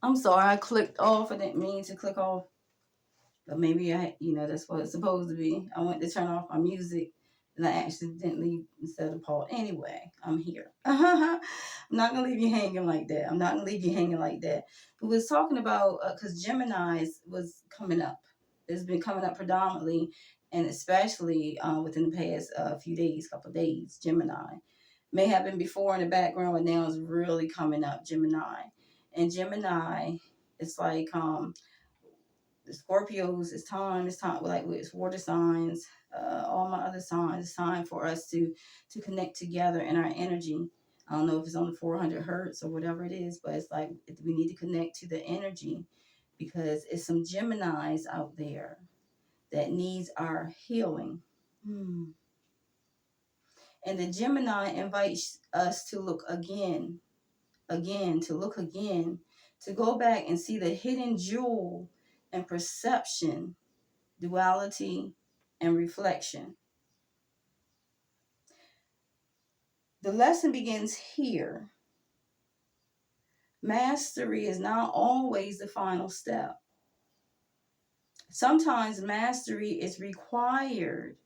I'm sorry, I clicked off. I didn't mean to click off. But maybe that's what it's supposed to be. I went to turn off my music and I accidentally set a pause. Anyway, I'm here. I'm not going to leave you hanging like that. I'm not going to leave you hanging like that. But we was talking about, because Gemini was coming up. It's been coming up predominantly, and especially within the past few days, couple of days, Gemini. May have been before in the background, but now it's really coming up, Gemini. And Gemini, it's like the Scorpios, it's time like with water signs, all my other signs, it's time for us to connect together in our energy. I don't know if it's on the 400 hertz or whatever it is, but it's like we need to connect to the energy because it's some Geminis out there that needs our healing. Hmm. And the Gemini invites us to look again, to look again, to go back and see the hidden jewel and perception, duality, and reflection. The lesson begins here. Mastery is not always the final step. Sometimes mastery is required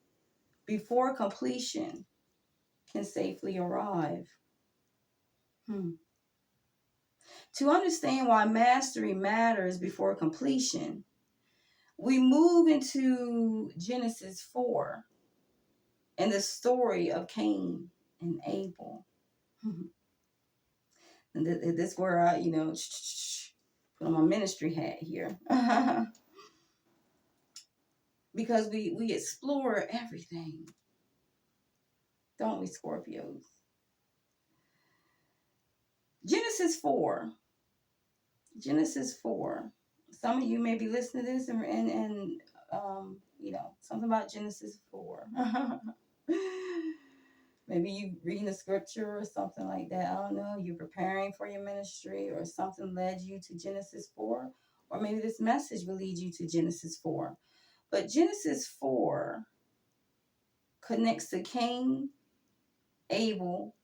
before completion can safely arrive. To understand why mastery matters before completion, we move into Genesis 4 and the story of Cain and Abel. And this where I, put on my ministry hat here. Because we explore everything, don't we, Scorpios? Genesis 4. Genesis 4. Some of you may be listening to this and something about Genesis 4. Maybe you reading the scripture or something like that. I don't know. You're preparing for your ministry or something led you to Genesis 4. Or maybe this message will lead you to Genesis 4. But Genesis 4 connects to Cain, Abel,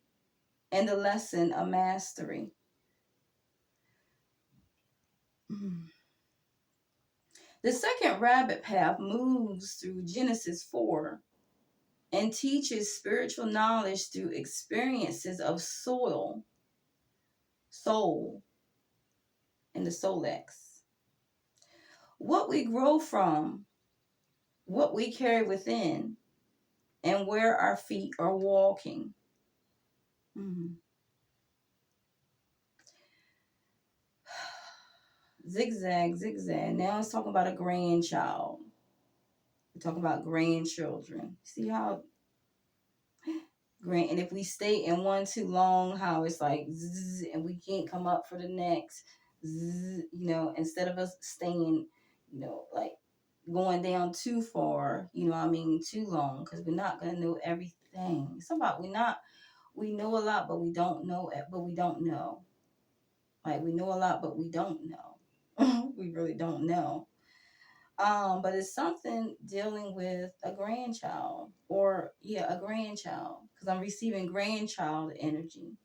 and the lesson of mastery. The second rabbit path moves through Genesis 4 and teaches spiritual knowledge through experiences of soul, and the solex. What we grow from, what we carry within, and where our feet are walking. Zigzag, zigzag. Now let's talk about a grandchild. We're talking about grandchildren. See how and if we stay in one too long, how it's like zzz, and we can't come up for the next zzz, instead of us staying, like going down too far, too long, because we're not going to know everything. It's about we know a lot, but we don't know it, but we don't know. Like we know a lot, but we don't know. We really don't know. But it's something dealing with a grandchild a grandchild, because I'm receiving grandchild energy.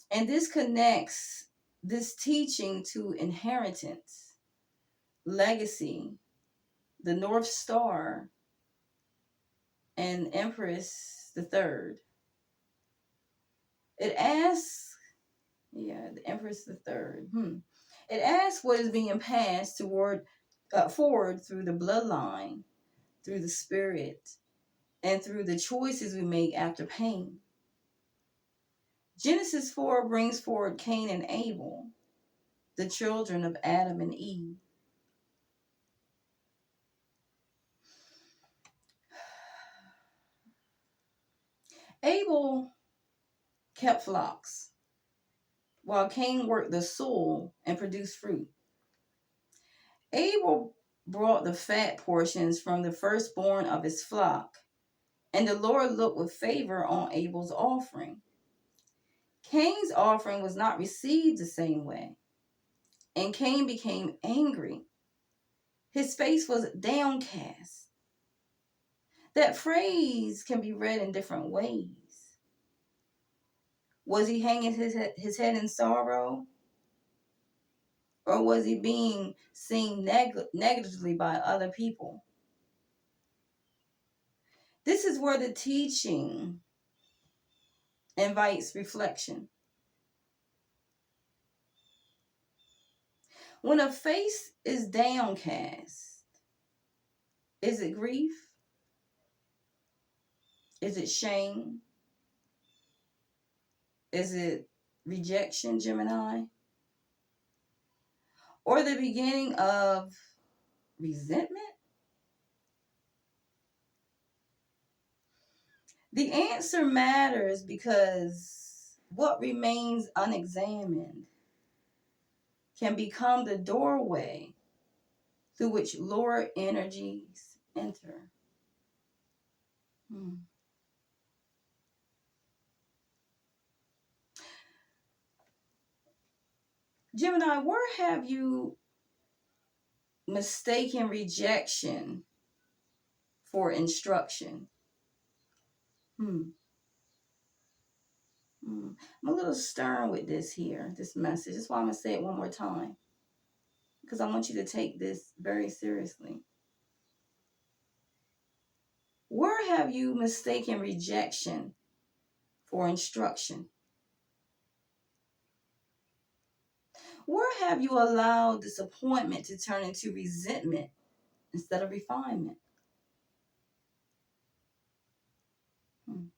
And this connects this teaching to inheritance, legacy, the North Star, and Empress the Third. It asks, the Empress the Third. It asks what is being passed forward through the bloodline, through the spirit, and through the choices we make after pain. Genesis 4 brings forward Cain and Abel, the children of Adam and Eve. Abel kept flocks, while Cain worked the soil and produced fruit. Abel brought the fat portions from the firstborn of his flock, and the Lord looked with favor on Abel's offering. Cain's offering was not received the same way, and Cain became angry. His face was downcast. That phrase can be read in different ways. Was he hanging his head in sorrow? Or was he being seen negatively by other people? This is where the teaching invites reflection. When a face is downcast, is it grief? Is it shame? Is it rejection, Gemini? Or the beginning of resentment? The answer matters because what remains unexamined can become the doorway through which lower energies enter. Hmm. Gemini, where have you mistaken rejection for instruction? Hmm. Hmm. I'm a little stern with this here, this message. That's why I'm going to say it one more time, because I want you to take this very seriously. Where have you mistaken rejection for instruction? Where have you allowed disappointment to turn into resentment instead of refinement? Hmm.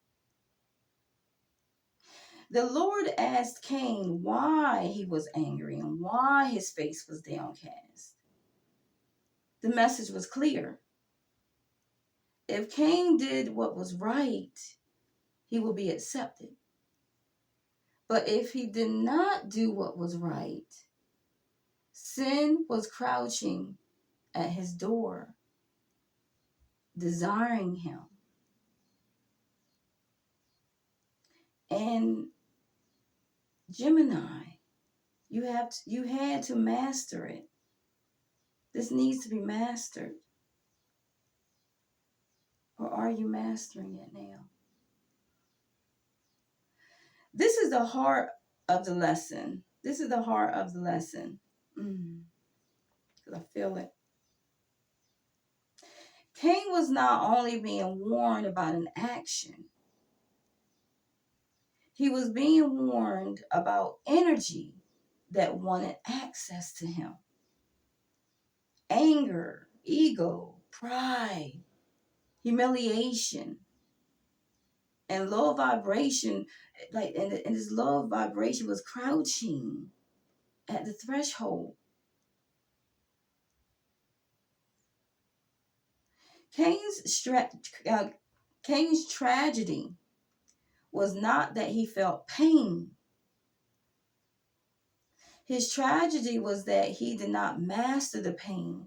The Lord asked Cain why he was angry and why his face was downcast. The message was clear. If Cain did what was right, he will be accepted. But if he did not do what was right, sin was crouching at his door, desiring him. And Gemini, you had to master it. This needs to be mastered. Or are you mastering it now? This is the heart of the lesson. This is the heart of the lesson. Because I feel it. Cain was not only being warned about an action, he was being warned about energy that wanted access to him. Anger, ego, pride, humiliation, and low vibration, and this low vibration was crouching at the threshold. Cain's tragedy was not that he felt pain. His tragedy was that he did not master the pain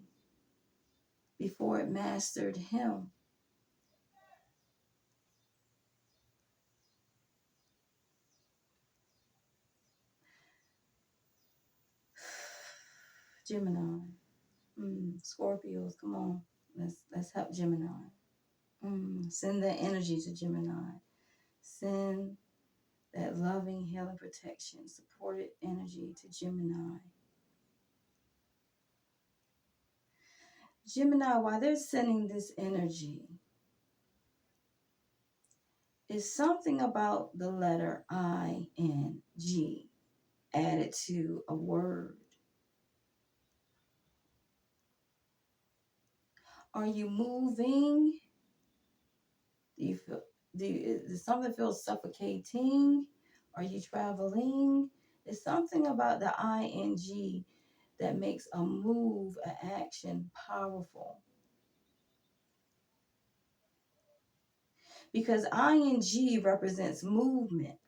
before it mastered him. Gemini, Scorpios, come on, let's help Gemini. Send that energy to Gemini. Send that loving, healing, protection, supported energy to Gemini. Gemini, while they're sending this energy, is something about the letter ING added to a word. Are you moving? Does something feel suffocating? Are you traveling? There's something about the ING that makes a move, an action powerful. Because ING represents movement,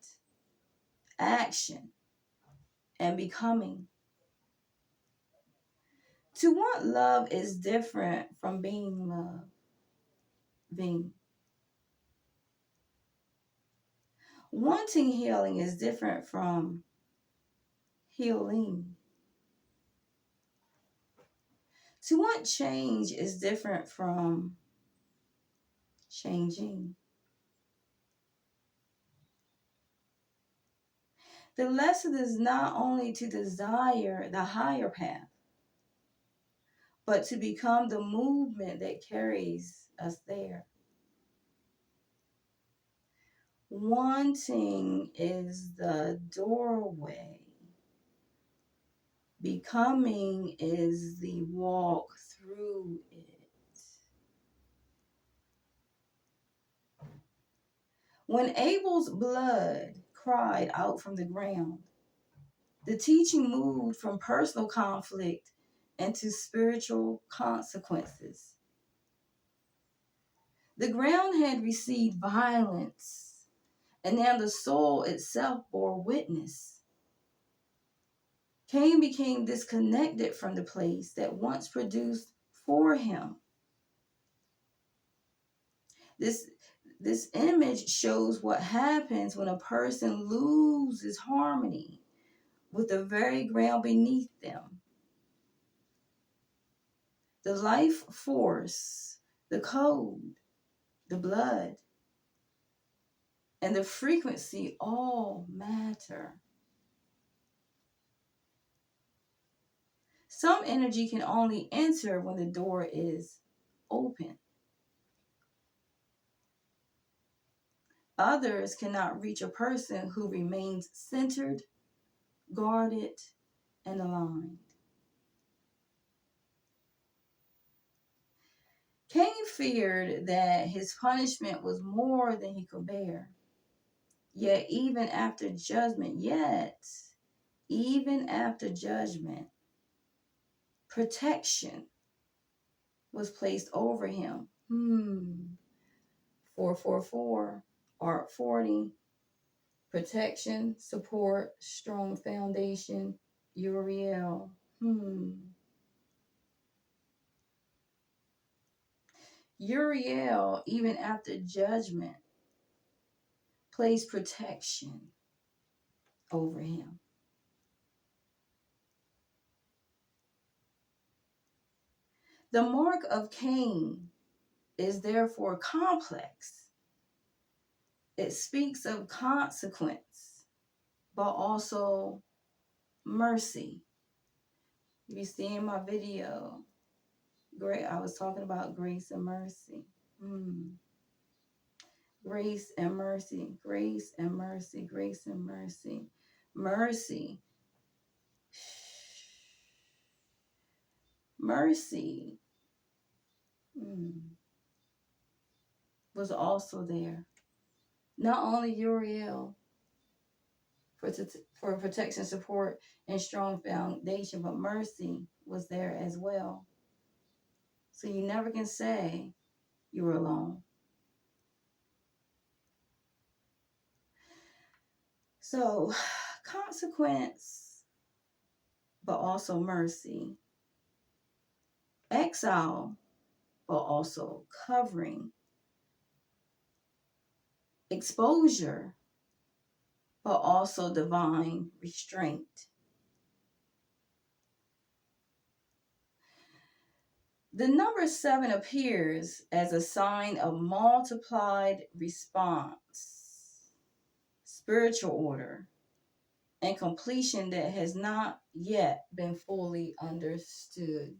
action, and becoming. To want love is different from being loving. Wanting healing is different from healing. To want change is different from changing. The lesson is not only to desire the higher path, but to become the movement that carries us there. Wanting is the doorway. Becoming is the walk through it. When Abel's blood cried out from the ground, the teaching moved from personal conflict into spiritual consequences. The ground had received violence, and now the soul itself bore witness. Cain became disconnected from the place that once produced for him. This image shows what happens when a person loses harmony with the very ground beneath them. The life force, the code, the blood, and the frequency all matter. Some energy can only enter when the door is open. Others cannot reach a person who remains centered, guarded, and aligned. Cain feared that his punishment was more than he could bear. Yet even after judgment, protection was placed over him. 444, Art 40, protection, support, strong foundation, Uriel. Uriel, even after judgment, placed protection over him. The mark of Cain is therefore complex. It speaks of consequence, but also mercy. If you see in my video, I was talking about grace and mercy. Grace and mercy, grace and mercy, grace and mercy. Mercy. Mercy was also there. Not only Uriel for protection, support, and strong foundation, but mercy was there as well. So you never can say you were alone. So consequence, but also mercy. Exile, but also covering. Exposure, but also divine restraint. The number 7 appears as a sign of multiplied response, spiritual order, and completion that has not yet been fully understood.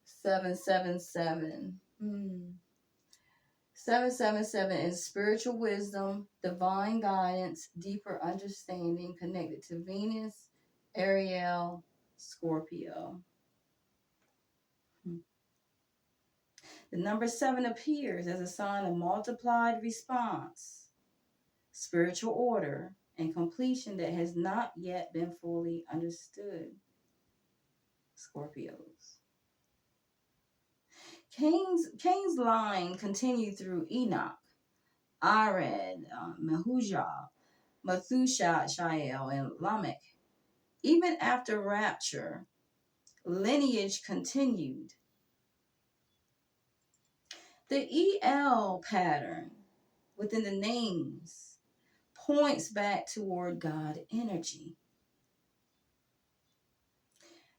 777. 777 is spiritual wisdom, divine guidance, deeper understanding connected to Venus, Ariel, Scorpio. The number 7 appears as a sign of multiplied response, spiritual order, and completion that has not yet been fully understood. Scorpios. Cain's line continued through Enoch, Ared, Mehujael, Methushael, and Lamech. Even after rapture, lineage continued. The EL pattern within the names points back toward God energy.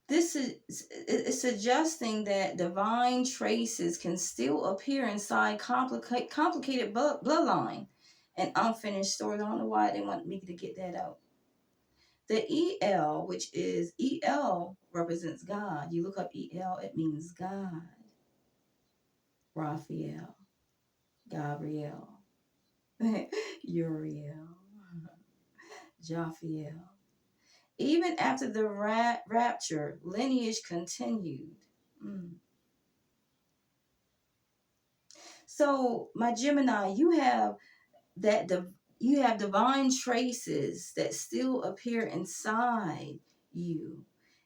This is suggesting that divine traces can still appear inside complicated bloodline and unfinished stories. I don't know why they want me to get that out. The EL, which is EL, represents God. You look up EL, it means God. Raphael, Gabriel, Uriel, Jophiel. Even after the rapture, lineage continued. Mm. So, my Gemini, that you have divine traces that still appear inside you.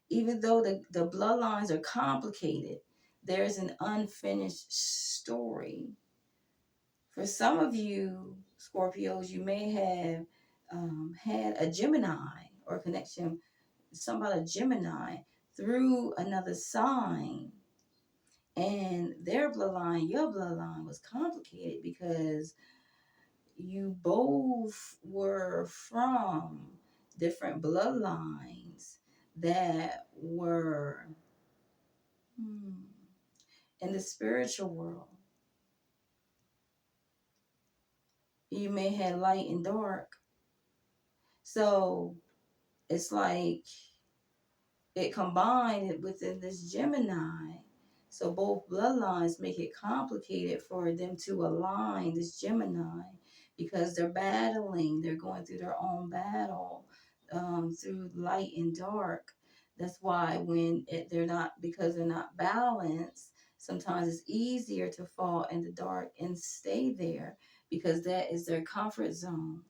Even though the bloodlines are complicated, there's an unfinished story. For some of you, Scorpios, you may have had a Gemini or connection, somebody, a Gemini, through another sign. And their bloodline, your bloodline, was complicated because you both were from different bloodlines that were in the spiritual world. You may have light and dark. So it's like it combined within this Gemini. So both bloodlines make it complicated for them to align this Gemini because they're battling, they're going through their own battle through light and dark. That's why because they're not balanced, sometimes it's easier to fall in the dark and stay there because that is their comfort zone.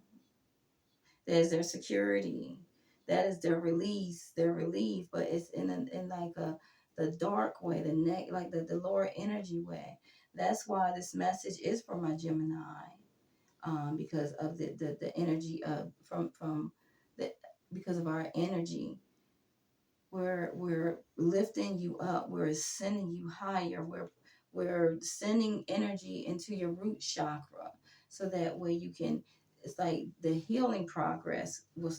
That is their security. That is their release, their relief. But it's in like the dark way, like the lower energy way. That's why this message is for my Gemini, because of the energy of from the because of our energy. We're lifting you up. We're sending you higher. We're sending energy into your root chakra, so that way you can. It's like the healing progress will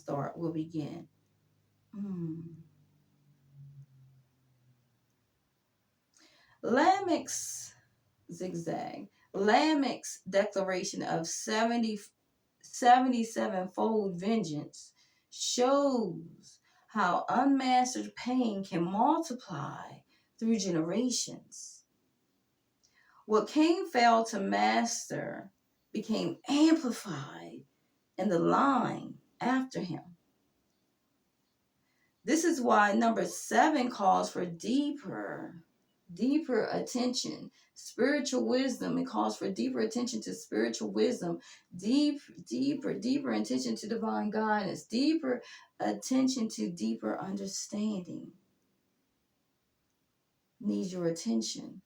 begin. Mm. Lamech's zigzag. Lamech's declaration of 77-fold vengeance shows how unmastered pain can multiply through generations. What Cain failed to master became amplified in the line after him. This is why number 7 calls for deeper attention, spiritual wisdom. It calls for deeper attention to spiritual wisdom, deeper attention to divine guidance, deeper attention to deeper understanding. Needs your attention.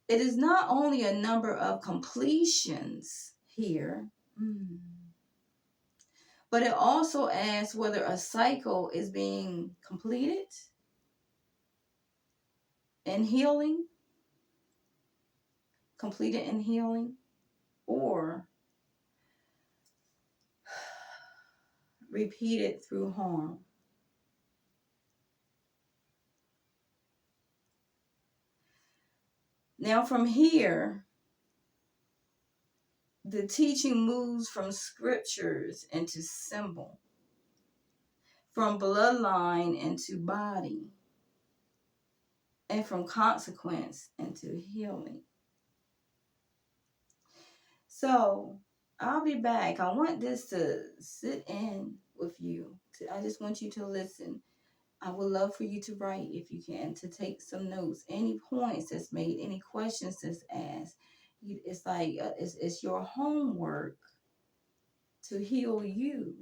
It is not only a number of completions here, but it also asks whether a cycle is being completed and healing, or repeated through harm. Now from here, the teaching moves from scriptures into symbol, from bloodline into body, and from consequence into healing. So I'll be back. I want this to sit in with you. I just want you to listen. I would love for you to write, if you can, to take some notes. Any points that's made, any questions that's asked. It's like it's your homework to heal you.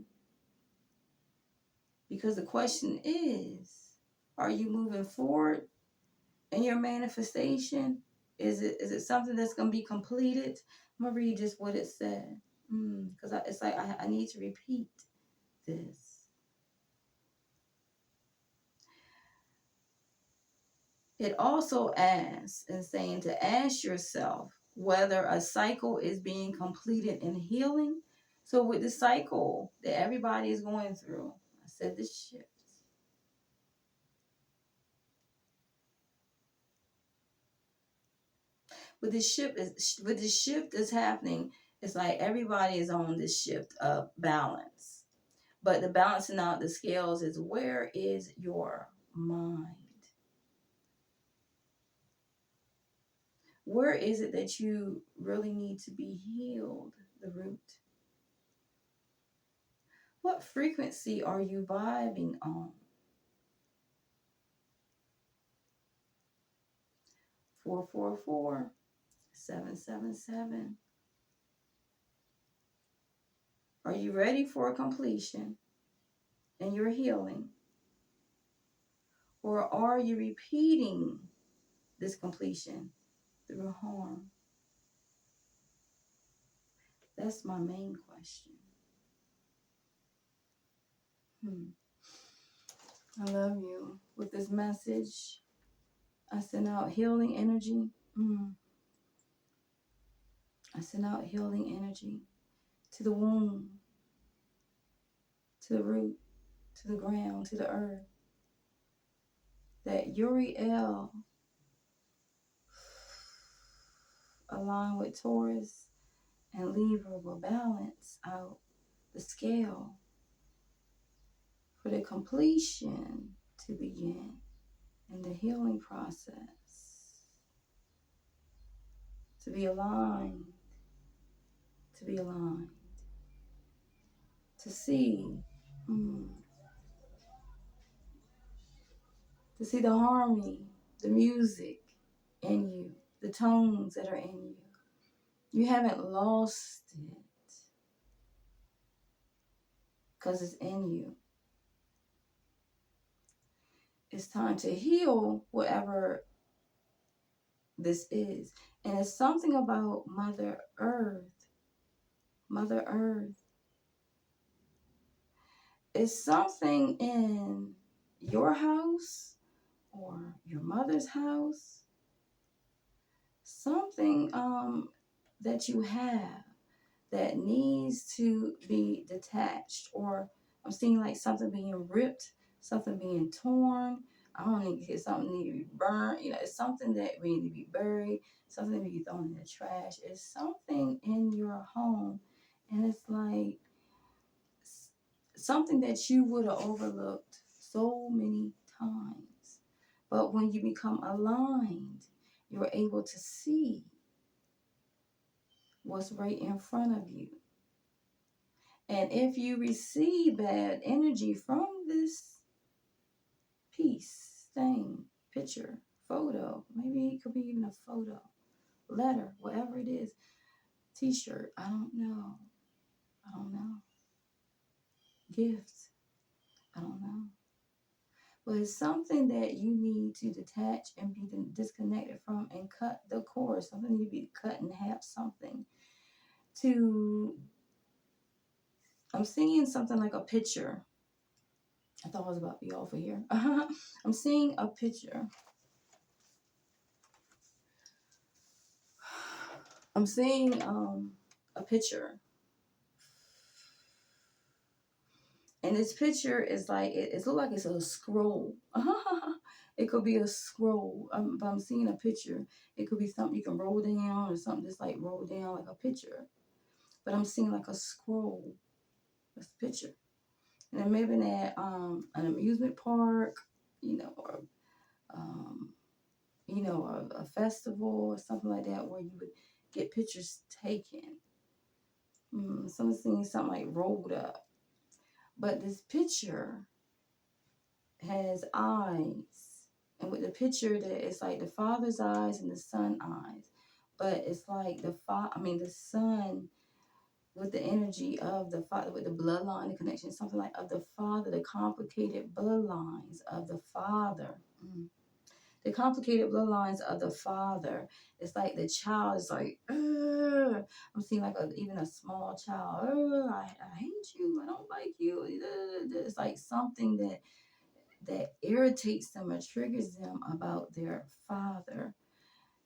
Because the question is, are you moving forward in your manifestation? Is it something that's going to be completed? I'm going to read just what it said. Because it's like I need to repeat this. It also asks and saying to ask yourself whether a cycle is being completed in healing. So with the cycle that everybody is going through, I said this shift. With the shift that's happening, It's like everybody is on this shift of balance. But the balancing out the scales is, where is your mind? Where is it that you really need to be healed? The root. What frequency are you vibing on? 444-777. Are you ready for completion and your healing? Or are you repeating this completion through harm? That's my main question. I love you. With this message, I send out healing energy. I send out healing energy to the womb, to the root, to the ground, to the earth. That Uriel along with Taurus and Libra will balance out the scale for the completion to begin in the healing process. To be aligned, to be aligned, to see, to see the harmony, the music in you, the tones that are in you. You haven't lost it because it's in you. It's time to heal whatever this is. And it's something about Mother Earth. Mother Earth. It's something in your house or your mother's house. Something that you have that needs to be detached, or I'm seeing like something being ripped, something being torn. I don't need something need to be burnt. You know, it's something that we need to be buried, something to be thrown in the trash. It's something in your home, and it's like something that you would have overlooked so many times. But when you become aligned, you're able to see what's right in front of you. And if you receive bad energy from this piece, thing, picture, photo, maybe it could be even a photo, letter, whatever it is, t-shirt, I don't know, gift, I don't know. But it's something that you need to detach and be disconnected from and cut the cord. Something need to be cut in half, something to, I'm seeing something like a picture. I thought I was about to be off of here. I'm seeing a picture. I'm seeing a picture. And this picture is like, it looks like it's a scroll. It could be a scroll. But I'm seeing a picture. It could be something you can roll down, or something just like roll down like a picture. But I'm seeing like a scroll. That's a picture. And then maybe at an amusement park, or a festival or something like that, where you would get pictures taken. Someone's seeing something like rolled up. But this picture has eyes. And with the picture, that it's like the father's eyes and the son eyes. But it's like the son with the energy of the father, with the bloodline, the connection, something like of the father, the complicated bloodlines of the father. The complicated bloodlines of the father. It's like the child is like, ugh. I'm seeing like even a small child. I hate you. I don't like you. It's like something that irritates them or triggers them about their father.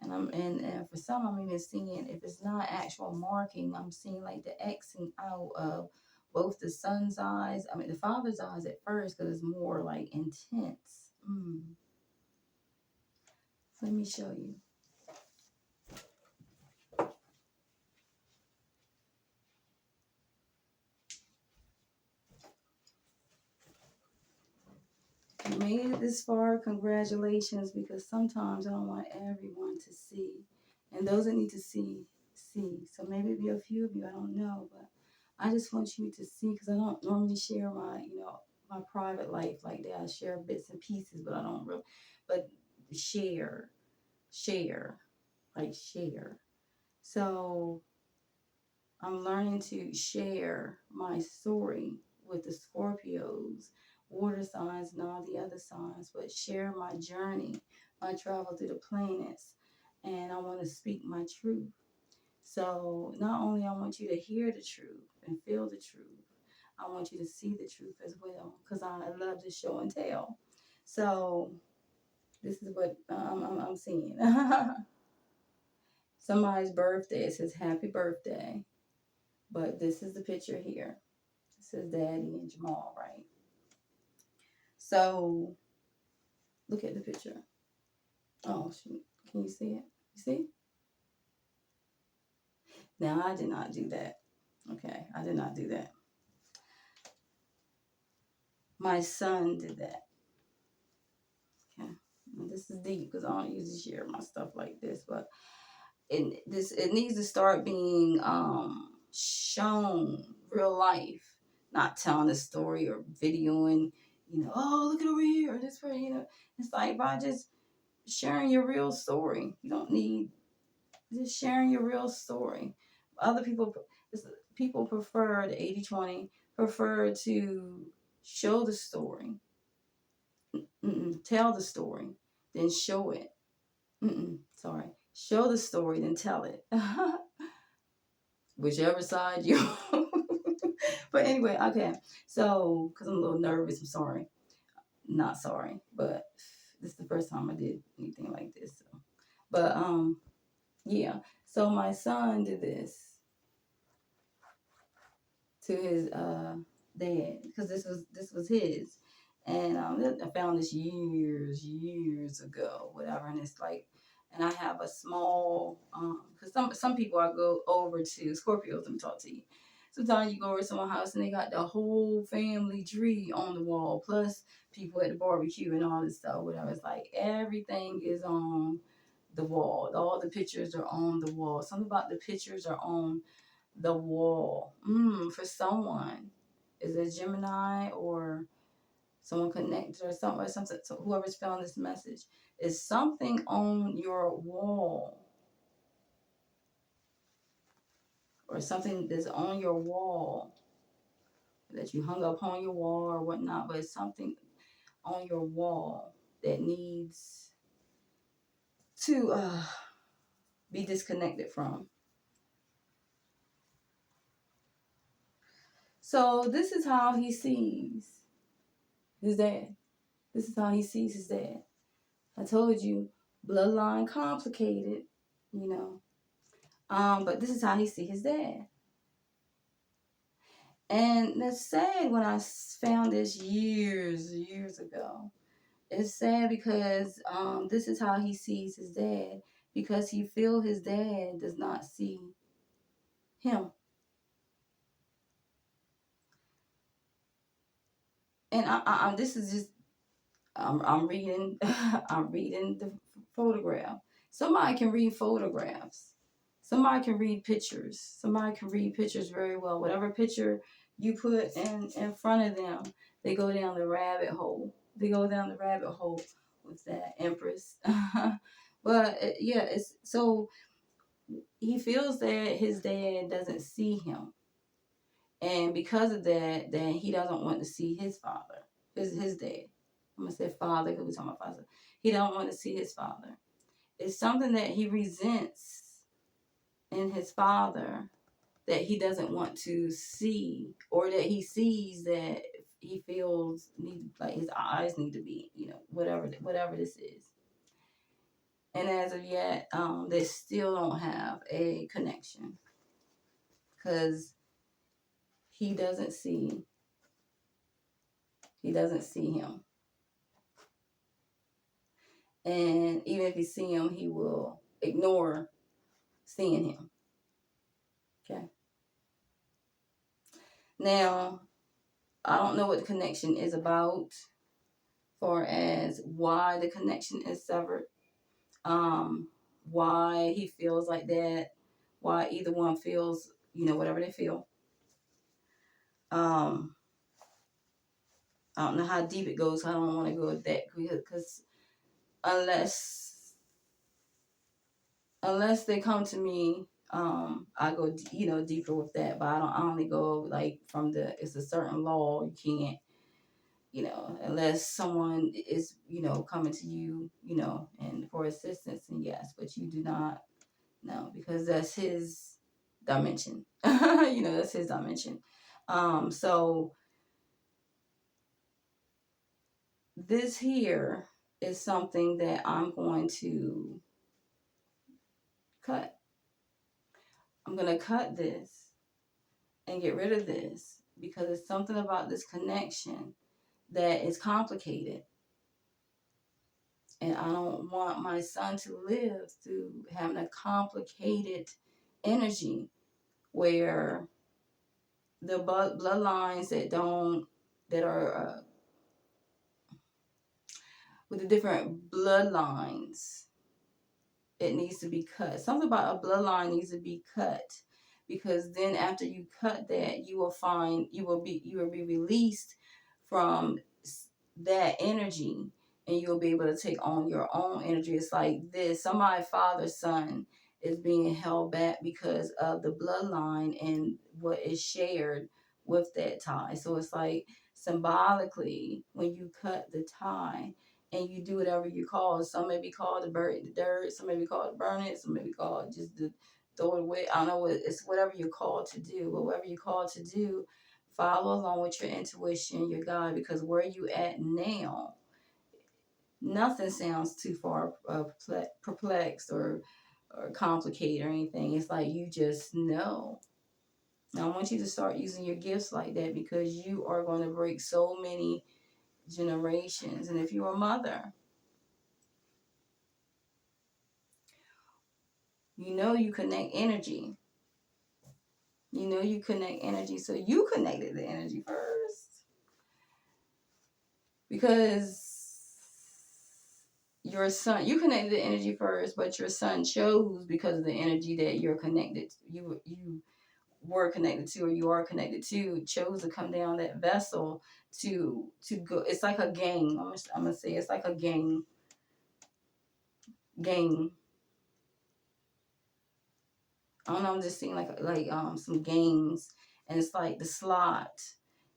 And for some, I'm even seeing, if it's not actual marking, I'm seeing like the Xing out of both the son's eyes. The father's eyes at first, because it's more like intense. Let me show you. made it this far, congratulations, because sometimes I don't want everyone to see. And those that need to see, see. So maybe it'll be a few of you, I don't know, but I just want you to see, because I don't normally share my, my private life like that. I share bits and pieces, but I don't really, but share, like share. So I'm learning to share my story with the Scorpios, water signs, and all the other signs, but share my journey, my travel through the planets, and I want to speak my truth. So not only I want you to hear the truth and feel the truth, I want you to see the truth as well, because I love to show and tell. So this is what I'm seeing. Somebody's birthday, it says happy birthday. But this is the picture here. It says Daddy and Jamal, right? So look at the picture. Oh, shoot. Can you see it? You see? Now, I did not do that. Okay, I did not do that. My son did that. Okay. Now, this is deep because I don't usually share my stuff like this, but it needs to start being shown real life, not telling a story or videoing, oh, look at over here, or this way, It's like by just sharing your real story. You don't need just sharing your real story. Other people prefer the 80-20, prefer to show the story, tell the story, then show it. Sorry. Show the story, then tell it. Whichever side you. But anyway, okay. So, because I'm a little nervous, I'm sorry. Not sorry, but this is the first time I did anything like this. So. But yeah. So my son did this to his dad, because this was his, and I found this years ago, whatever, and it's like, and I have a small because some people I go over to Scorpios, let me talk to you. Sometimes you go over to someone's house and they got the whole family tree on the wall, plus people at the barbecue and all this stuff, whatever. It's like everything is on the wall. All the pictures are on the wall. Something about the pictures are on the wall. For someone, is it Gemini or someone connected or something? So whoever's found this message, is something on your wall, or something that's on your wall that you hung up on your wall or whatnot, but it's something on your wall that needs to be disconnected from. So this is how he sees his dad. This is how he sees his dad. I told you, bloodline complicated, but this is how he see his dad. And that's sad when I found this years ago. It's sad because this is how he sees his dad, because he feel his dad does not see him. And I this is just I'm reading I'm reading the photograph. Somebody can read photographs. Somebody can read pictures. Somebody can read pictures very well. Whatever picture you put in front of them, they go down the rabbit hole. They go down the rabbit hole with that Empress. But yeah, it's so he feels that his dad doesn't see him, and because of that, then he doesn't want to see his father, his dad. I'm gonna say father because we're talking about father. He don't want to see his father. It's something that he resents in his father that he doesn't want to see, or that he sees that he feels like his eyes need to be, whatever this is. And as of yet, they still don't have a connection because he doesn't see him. And even if he see him, he will ignore seeing him. Okay. Now, I don't know what the connection is about far as why the connection is severed, why he feels like that, why either one feels, whatever they feel. I don't know how deep it goes. So I don't want to go with that because unless they come to me, I go deeper with that. But I only go like from it's a certain law. You can't, unless someone is coming to you, and for assistance, and yes, but you do not. No, because that's his dimension. That's his dimension. So this here is something that I'm going to cut. I'm going to cut this and get rid of this because it's something about this connection that is complicated. And I don't want my son to live through having a complicated energy where the bloodlines that are with the different bloodlines, it needs to be cut. Something about a bloodline needs to be cut, because then after you cut that, you will be released from that energy, and you'll be able to take on your own energy. It's like this: somebody's father's son is being held back because of the bloodline and what is shared with that tie. So it's like symbolically, when you cut the tie and you do whatever you call it. Some may be called to bury the dirt, some may be called to burn it, some may be called just to throw it away. I don't know, it's whatever you're called to do. But whatever you're called to do, follow along with your intuition, your guide, because where you at now, nothing sounds too far perplexed or complicated or anything. It's like you just know. Now I want you to start using your gifts like that, because you are going to break so many generations. And if you're a mother, you connect energy. You connect energy. So you connected the energy first, because your son, you connected the energy first, but your son chose, because of the energy that you're connected, you were connected to, or you are connected to, chose to come down that vessel to go. It's like a game. I'm gonna say it's like a game. I don't know, I'm just seeing like some games, and it's like the slot,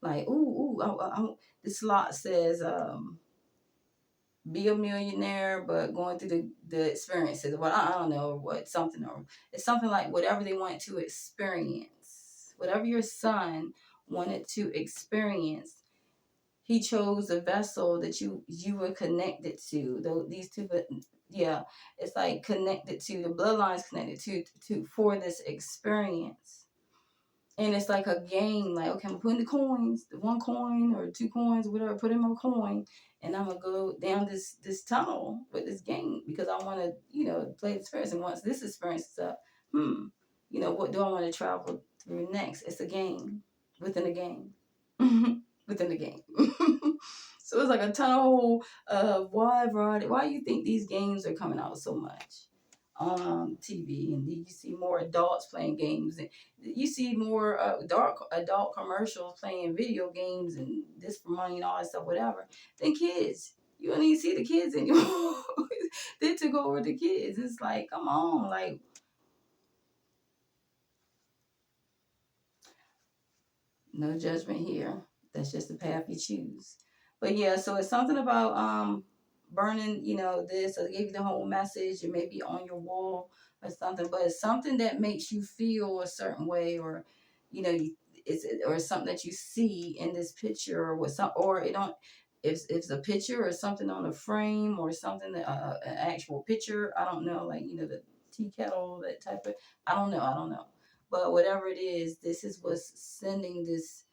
like the slot says be a millionaire, but going through the experiences. Well, I don't know what something, or it's something like whatever they wanted to experience, whatever your son wanted to experience. He chose the vessel that you were connected to. Though these two, but yeah, it's like connected to the bloodlines, connected to for this experience. And it's like a game. Like, okay, I'm putting the coins, the 1 coin or 2 coins, whatever. Put in my coin, and I'm gonna go down this tunnel with this game, because I want to play this experience. And once this experience is up, what do I want to travel through next? It's a game within a game. Within the game. So it's like a tunnel of wide variety. Why do you think these games are coming out so much on TV? And you see more adults playing games, and you see more adult commercials playing video games and this for money and all that stuff, whatever, than kids. You don't even see the kids anymore. They took over the kids. It's like, come on, like, no judgment here. That's just the path you choose. But yeah, so it's something about burning, this, or give you the whole message. It may be on your wall or something, but it's something that makes you feel a certain way, or or something that you see in this picture, or with some, or it don't. If it's a picture or something on a frame, or something that an actual picture, I don't know, like the tea kettle, that type of. I don't know. But whatever it is, this is what's sending this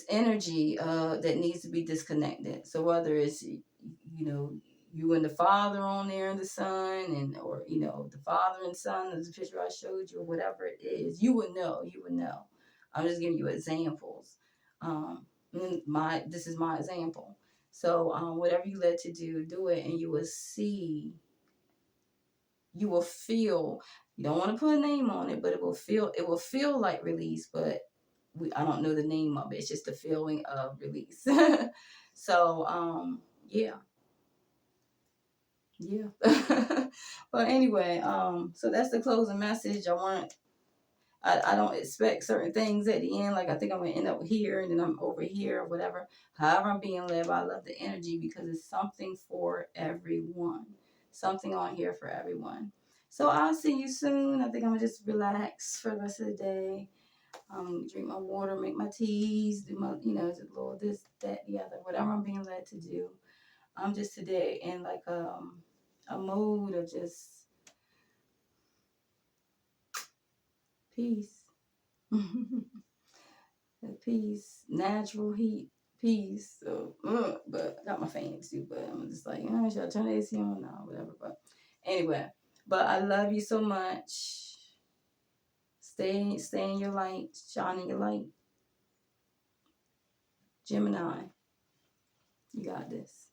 energy that needs to be disconnected. So whether it's you and the father on there, and the son, and or the father and son, as the picture I showed you, or whatever it is, you would know. I'm just giving you examples. This is my example. So whatever you led to do, do it, and you will see, you will feel. You don't want to put a name on it, but it will feel like release, but I don't know the name of it. It's just the feeling of release. So yeah. Yeah. But anyway, so that's the closing message. I don't expect certain things at the end. Like, I think I'm gonna end up here and then I'm over here or whatever. However I'm being led, but I love the energy because it's something for everyone. Something on here for everyone. So I'll see you soon. I think I'm gonna just relax for the rest of the day. Drink my water, make my teas, do my, just a little this, that, the other, whatever I'm being led to do. I'm just today in like a mode of just peace. Peace, natural heat, peace. So, but I got my fans too, but I'm just like, should I turn the AC on? No, whatever. But anyway, but I love you so much. Stay in your light, shine in your light. Gemini, you got this.